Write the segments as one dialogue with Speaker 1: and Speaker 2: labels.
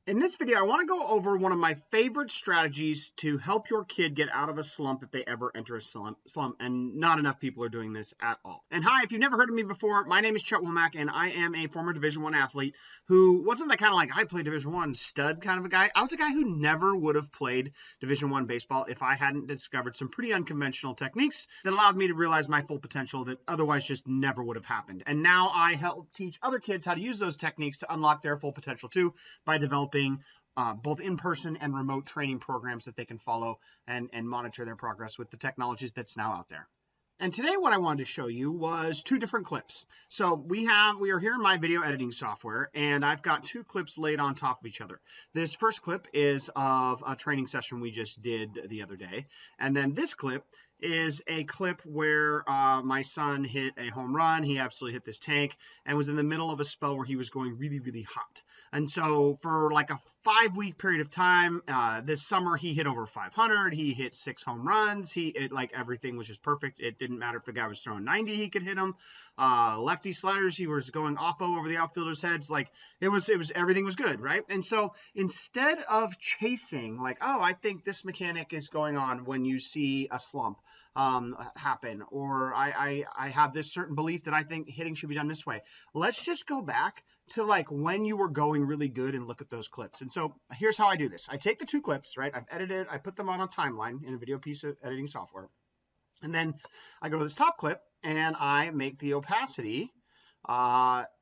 Speaker 1: In this video, I want to go over one of my favorite strategies to help your kid get out of a slump if they ever enter a slump, and not enough people are doing this at all. And hi, if you've never heard of me before, my name is Chet Womack, and I am a former Division I athlete who wasn't the kind of like, I played Division I stud kind of a guy. I was a guy who never would have played Division I baseball if I hadn't discovered some pretty unconventional techniques that allowed me to realize my full potential that otherwise just never would have happened. And now I help teach other kids how to use those techniques to unlock their full potential too by developing both in-person and remote training programs that they can follow and monitor their progress with the technologies that's now out there. And today what I wanted to show you was two different clips. So we are here in my video editing software, and I've got two clips laid on top of each other. This first clip is of a training session we just did the other day. And then this clip is a clip where my son hit a home run. He absolutely hit this tank and was in the middle of a spell where he was going really, really hot. And so for like a 5-week period of time, this summer he hit over 500. He hit 6 home runs. Like everything was just perfect. It didn't matter if the guy was throwing 90, he could hit them. Lefty sliders, he was going oppo over the outfielders' heads. Like it was everything was good, right? And so instead of chasing, like, oh, I think this mechanic is going on when you see a slump happen, or I have this certain belief that I think hitting should be done this way. Let's just go back to like when you were going really good and look at those clips. And so here's how I do this. I take the two clips, right? I've edited, I put them on a timeline in a video piece of editing software. And then I go to this top clip and I make the opacity 50%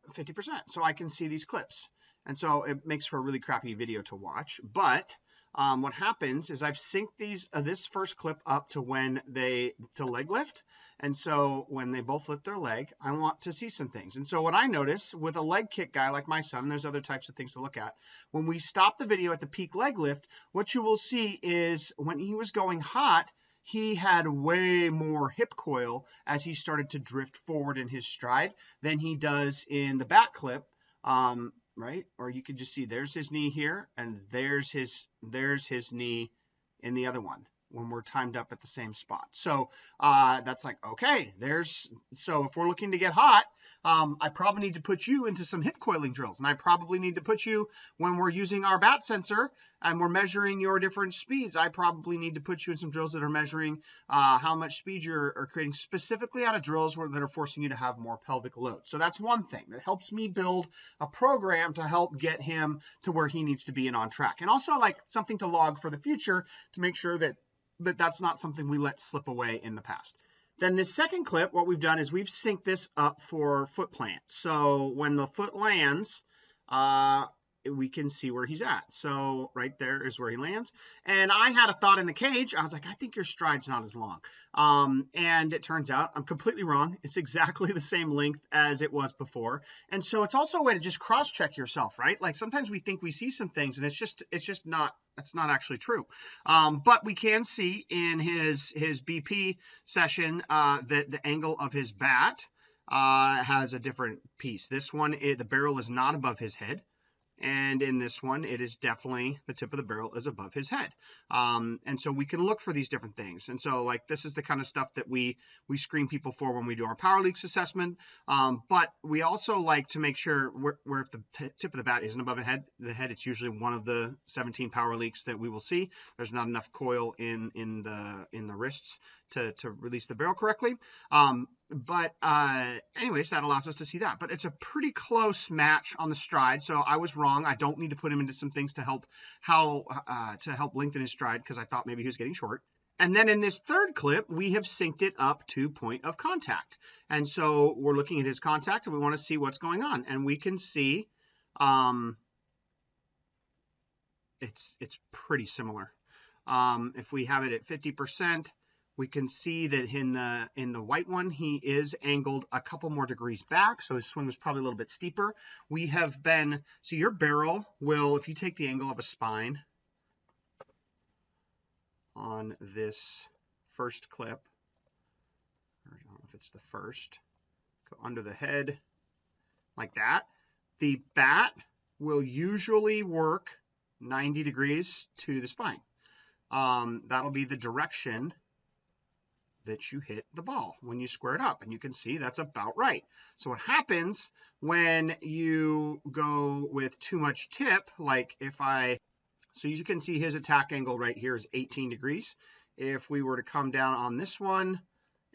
Speaker 1: so I can see these clips. And so it makes for a really crappy video to watch. But what happens is I've synced this first clip up to leg lift. And so when they both lift their leg, I want to see some things. And so what I notice with a leg kick guy like my son, there's other types of things to look at. When we stop the video at the peak leg lift, what you will see is when he was going hot, he had way more hip coil as he started to drift forward in his stride than he does in the back clip. Right? Or you could just see there's his knee here, and there's his knee in the other one when we're timed up at the same spot. So that's like, okay, so if we're looking to get hot, I probably need to put you into some hip coiling drills, and I probably need to put you when we're using our bat sensor and we're measuring your different speeds. I probably need to put you in some drills that are measuring how much speed you're creating, specifically out of drills that are forcing you to have more pelvic load. So that's one thing that helps me build a program to help get him to where he needs to be and on track. And also like something to log for the future to make sure that that's not something we let slip away in the past. Then this second clip, what we've done is we've synced this up for foot plant. So when the foot lands, we can see where he's at. So right there is where he lands. And I had a thought in the cage. I was like, I think your stride's not as long. And it turns out I'm completely wrong. It's exactly the same length as it was before. And so it's also a way to just cross-check yourself, right? Like sometimes we think we see some things and it's just not, that's not actually true. But we can see in his BP session that the angle of his bat has a different piece. This one, the barrel is not above his head. And in this one, it is definitely the tip of the barrel is above his head. And so we can look for these different things. And so like this is the kind of stuff that we screen people for when we do our power leaks assessment. But we also like to make sure where if the tip of the bat isn't above the head, it's usually one of the 17 power leaks that we will see. There's not enough coil in the wrists to release the barrel correctly. But anyways, that allows us to see that. But it's a pretty close match on the stride. So I was wrong. I don't need to put him into some things to help lengthen his stride because I thought maybe he was getting short. And then in this third clip, we have synced it up to point of contact. And so we're looking at his contact and we want to see what's going on. And we can see it's pretty similar. If we have it at 50%, we can see that in the white one, he is angled a couple more degrees back. So his swing was probably a little bit steeper. So your barrel will, if you take the angle of a spine on this first clip, I don't know if it's the first, go under the head like that. The bat will usually work 90 degrees to the spine. That'll be the direction that you hit the ball when you square it up. And you can see that's about right. So what happens when you go with too much tip, like so you can see his attack angle right here is 18 degrees. If we were to come down on this one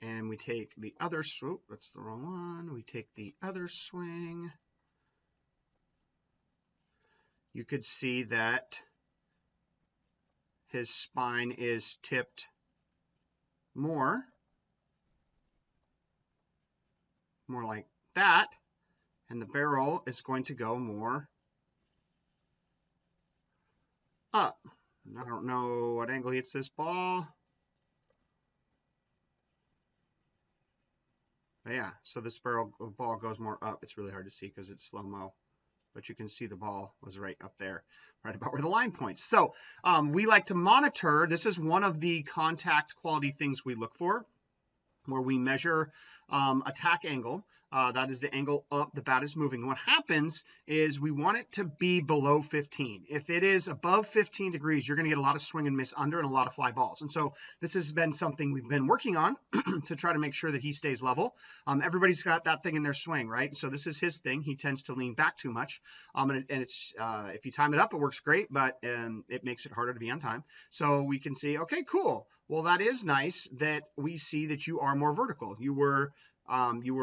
Speaker 1: and we take the other, that's the wrong one. We take the other swing. You could see that his spine is tipped more like that, and the barrel is going to go more up. I don't know what angle he hits this ball. But yeah, so this ball goes more up. It's really hard to see because it's slow-mo. But you can see the ball was right up there, right about where the line points. So we like to monitor. This is one of the contact quality things we look for, where we measure attack angle. That is the angle up the bat is moving. What happens is we want it to be below 15. If it is above 15 degrees, you're going to get a lot of swing and miss under and a lot of fly balls. And so this has been something we've been working on to try to make sure that he stays level. Everybody's got that thing in their swing, right? So this is his thing. He tends to lean back too much. And it's if you time it up, it works great, but it makes it harder to be on time. So we can see, okay, cool. Well, that is nice that we see that you are more vertical. You were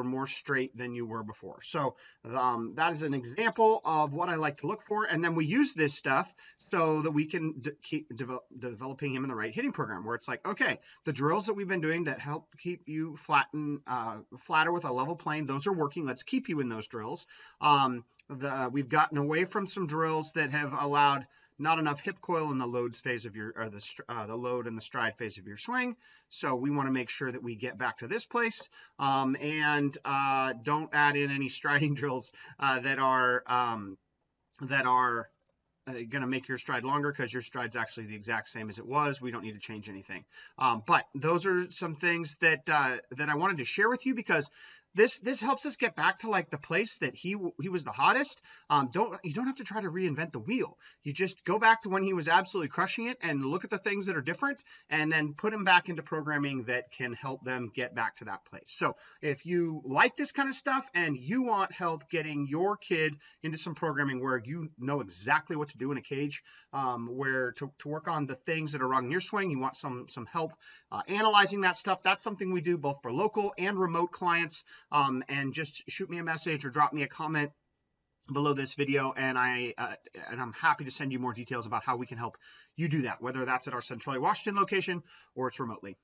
Speaker 1: more straight than you were before. So that is an example of what I like to look for. And then we use this stuff so that we can keep developing him in the right hitting program, where it's like, okay, the drills that we've been doing that help keep you flatter with a level plane, those are working. Let's keep you in those drills. We've gotten away from some drills that have allowed not enough hip coil in the load phase of your, or the load and the stride phase of your swing. So we want to make sure that we get back to this place, and don't add in any striding drills that are going to make your stride longer, because your stride's actually the exact same as it was. We don't need to change anything. But those are some things that I wanted to share with you, because this helps us get back to like the place that he was the hottest. You don't have to try to reinvent the wheel. You just go back to when he was absolutely crushing it and look at the things that are different, and then put him back into programming that can help them get back to that place. So if you like this kind of stuff and you want help getting your kid into some programming where you know exactly what to do in a cage, where to work on the things that are wrong in your swing, you want some help analyzing that stuff, that's something we do both for local and remote clients. And just shoot me a message or drop me a comment below this video, and I'm happy to send you more details about how we can help you do that, whether that's at our Centralia, Washington location or it's remotely.